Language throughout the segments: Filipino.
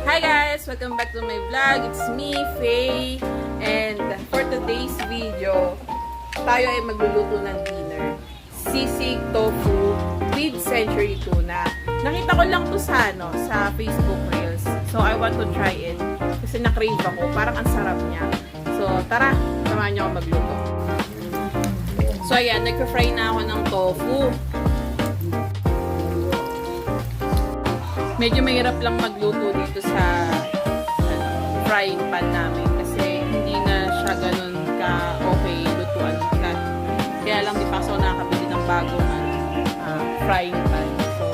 Hi guys! Welcome back to my vlog. It's me, Faye. And for today's video, tayo ay magluluto ng dinner. Sisig tofu with century tuna. Nakita ko lang to sa Facebook Reels. So I want to try it. Kasi na-crave ako. Parang ang sarap niya. So tara, samahan niyo ako magluto. So ayan, nagka-fry na ako ng tofu. Medyo mahirap lang magluto dito sa frying pan namin kasi hindi na siya ganun ka-okay lutuan. Kaya lang di pa ako nakakabili ng bagong frying pan. So,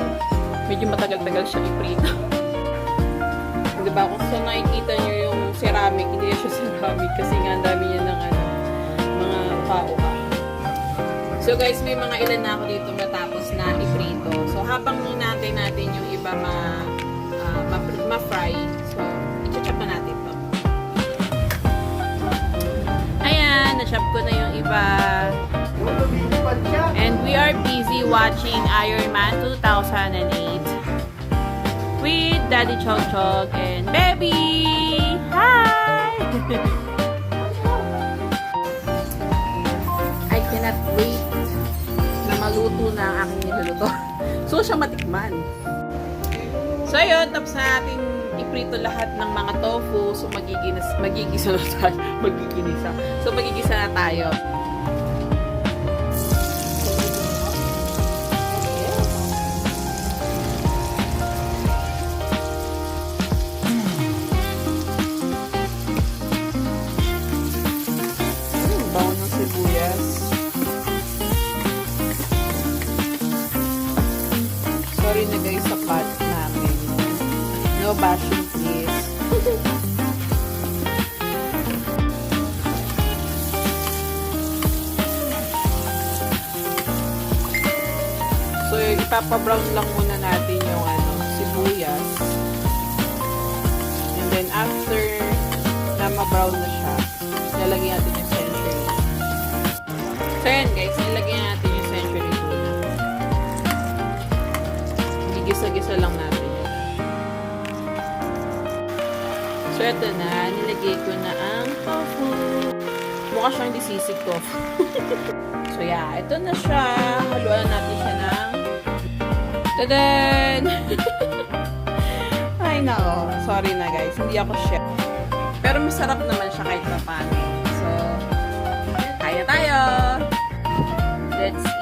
medyo matagal-tagal siya iprito. Diba? Kung so nakikita nyo yung ceramic, hindi siya ceramic kasi nga ang dami niya ng mga uka-uka. So guys, may mga ilan na ako dito matapos na iprito. So habang hinantay natin yung iba ma-fry, so i-chop na natin to. Ayan, na-chop ko na yung iba. And we are busy watching Iron Man 2008 with Daddy Chog Chog and Baby! Hi! I cannot wait na maluto na ang aking niluluto. So, siya matikman. So, ayun. Tapos na natin iprito lahat ng mga tofu. So, magigisa na tayo. So, magigisa na tayo. Baon ng sibuyas. Sorry na guys sa pot namin. No bashing please. So ipapa-brown lang muna natin yung sibuyas. And then after na ma-brown na siya, lalagyan natin yung century. So yan guys, nilagyan natin yung century tuna. Gisa-gisa lang natin yun. So ito na, nilagay ko na ang tofu. Mukha siyang hindi sisig tofu. So yeah, ito na siya. Haluan natin siya ng tadan! Ay nako, sorry na guys, hindi ako chef. Pero masarap naman siya kahit pa paano. So, kaya tayo! Let's